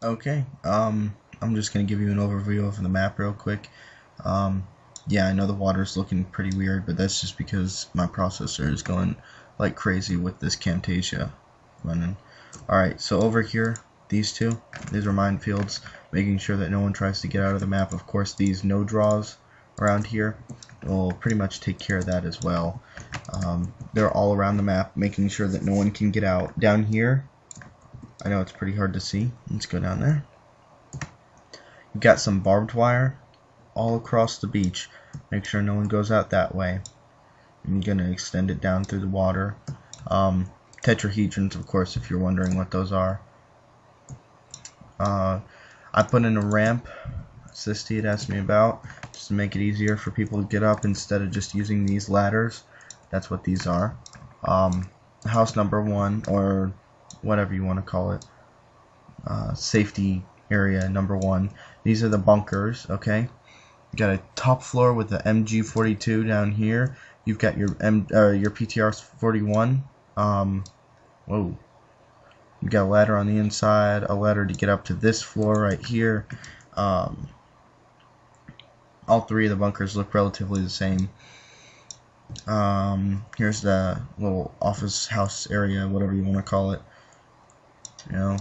Okay, I'm just gonna give you an overview of the map real quick. Yeah, I know the water's looking pretty weird, but that's just because my processor is going like crazy with this Camtasia running. Alright, so over here, these are minefields, making sure that no one tries to get out of the map. Of course, these no draws around here will pretty much take care of that as well. They're all around the map, making sure that no one can get out. Down here, I know it's pretty hard to see. Let's go down there. You've got some barbed wire all across the beach. Make sure no one goes out that way. I'm going to extend it down through the water. Tetrahedrons, of course, if you're wondering what those are. I put in a ramp, Sisty had asked me about, just to make it easier for people to get up instead of just using these ladders. That's what these are. House number 1, or whatever you want to call it, safety area number 1. These are the bunkers. Okay, you got a top floor with the MG42 down here. You've got your PTR 41. Whoa. You got a ladder on the inside, a ladder to get up to this floor right here. All three of the bunkers look relatively the same. Here's the little office house area, whatever you want to call it. You know,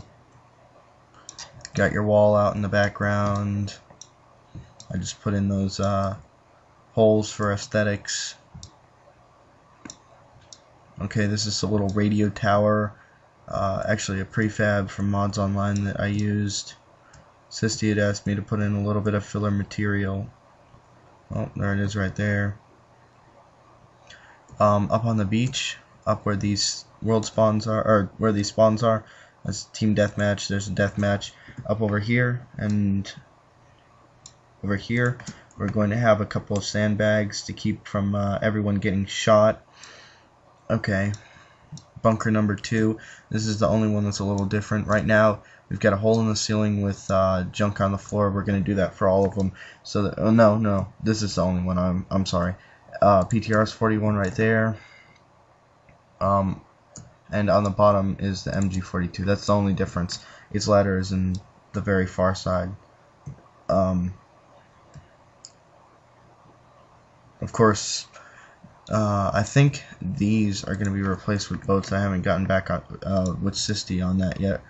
got your wall out in the background. I just put in those holes for aesthetics. Okay, this is a little radio tower, actually a prefab from Mods Online that I used. Sisty had asked me to put in a little bit of filler material. Oh, there it is right there. Up on the beach, up where these world spawns are, or where these spawns are, that's team deathmatch. There's a deathmatch up over here, and over here we're going to have a couple of sandbags to keep from everyone getting shot. Okay, bunker number 2. This is the only one that's a little different. Right now we've got a hole in the ceiling with junk on the floor. We're going to do that for all of them. So that, oh no, this is the only one. I'm sorry. PTR's 41 right there. And on the bottom is the MG42. That's the only difference. Its ladder is in the very far side. Of course, I think these are going to be replaced with boats. I haven't gotten back with Sisty on that yet.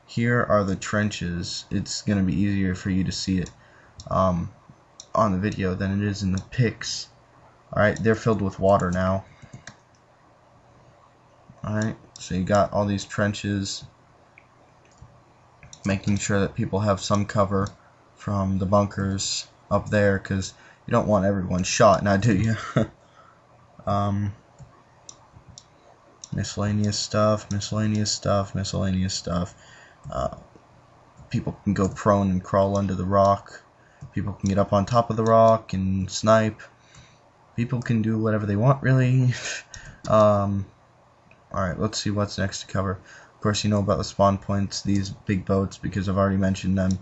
Here are the trenches. It's going to be easier for you to see it on the video than it is in the pics. Alright, they're filled with water now. Alright, so you got all these trenches, making sure that people have some cover from the bunkers up there, because you don't want everyone shot, now do you? Miscellaneous stuff. People can go prone and crawl under the rock. People can get up on top of the rock and snipe. People can do whatever they want, really. Alright, let's see what's next to cover. Of course, you know about the spawn points, these big boats, because I've already mentioned them.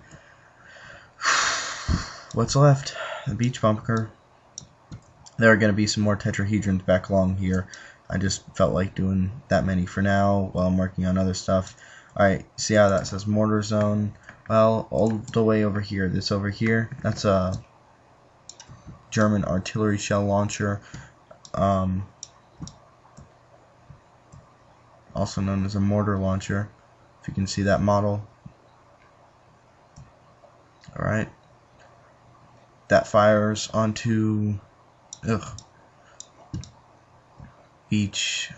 What's left? The beach bunker. There are going to be some more tetrahedrons back along here. I just felt like doing that many for now while I'm working on other stuff. Alright, see how that says mortar zone? Well, all the way over here, this over here, that's a German artillery shell launcher, also known as a mortar launcher, if you can see that model. Alright, that fires onto beach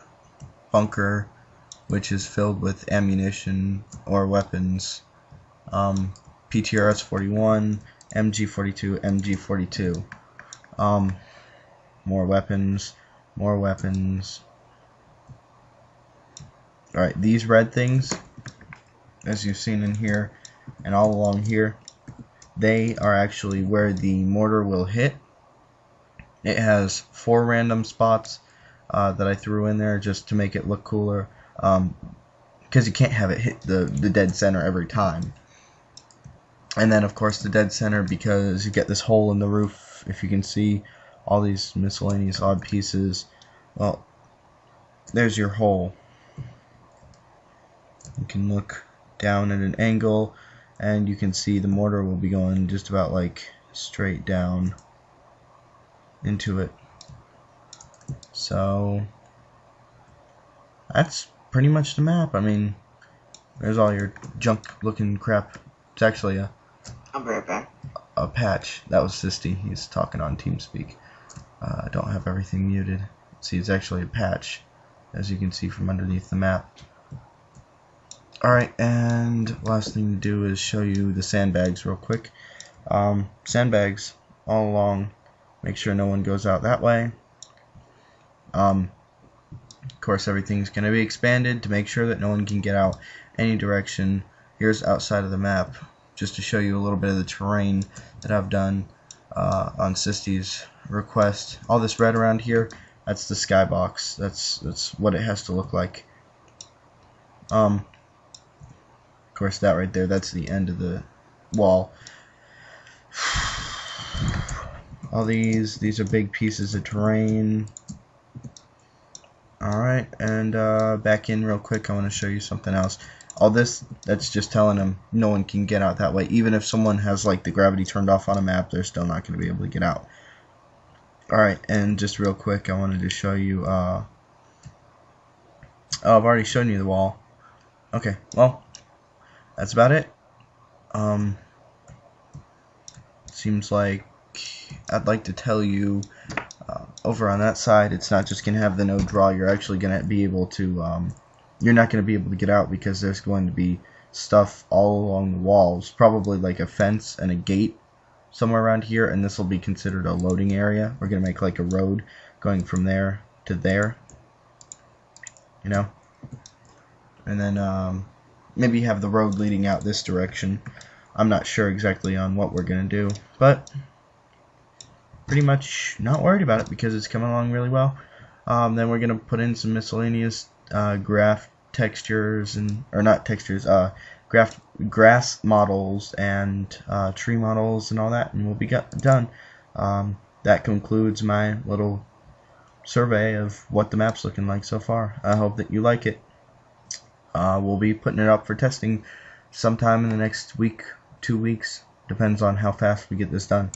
bunker, which is filled with ammunition or weapons. PTRS 41, MG42, MG42. More weapons. Alright, these red things, as you've seen in here and all along here, they are actually where the mortar will hit. It has 4 random spots that I threw in there just to make it look cooler, because you can't have it hit the dead center every time. And then of course the dead center, because you get this hole in the roof, if you can see all these miscellaneous odd pieces. Well, there's your hole. You can look down at an angle, and you can see the mortar will be going just about like straight down into it. So that's pretty much the map. I mean, there's all your junk looking crap. It's actually I'll be right back. a patch. That was Sisty. He's talking on TeamSpeak. I don't have everything muted. See, it's actually a patch, as you can see from underneath the map. Alright, and last thing to do is show you the sandbags real quick. Sandbags all along. Make sure no one goes out that way. Of course, everything's going to be expanded to make sure that no one can get out any direction. Here's outside of the map, just to show you a little bit of the terrain that I've done on Sisty's request. All this red around here, that's the skybox. That's what it has to look like. Of course, that right there, that's the end of the wall. All these are big pieces of terrain. Alright, and back in real quick, I want to show you something else. All this, that's just telling them no one can get out that way. Even if someone has like the gravity turned off on a map, they're still not going to be able to get out. Alright, and just real quick, I wanted to show you, oh, I've already shown you the wall. Okay, well, that's about it. Seems like I'd like to tell you, over on that side, it's not just going to have the no draw. You're actually going to be able to, you're not going to be able to get out because there's going to be stuff all along the walls, probably like a fence and a gate somewhere around here, and this will be considered a loading area. We're going to make like a road going from there to there, you know, and then maybe have the road leading out this direction. I'm not sure exactly on what we're going to do, but pretty much not worried about it because it's coming along really well. Then we're going to put in some miscellaneous graph textures, and or not textures, grass models and tree models and all that, and we'll be done. That concludes my little survey of what the map's looking like so far. I hope that you like it. We'll be putting it up for testing sometime in the next week, 2 weeks. Depends on how fast we get this done.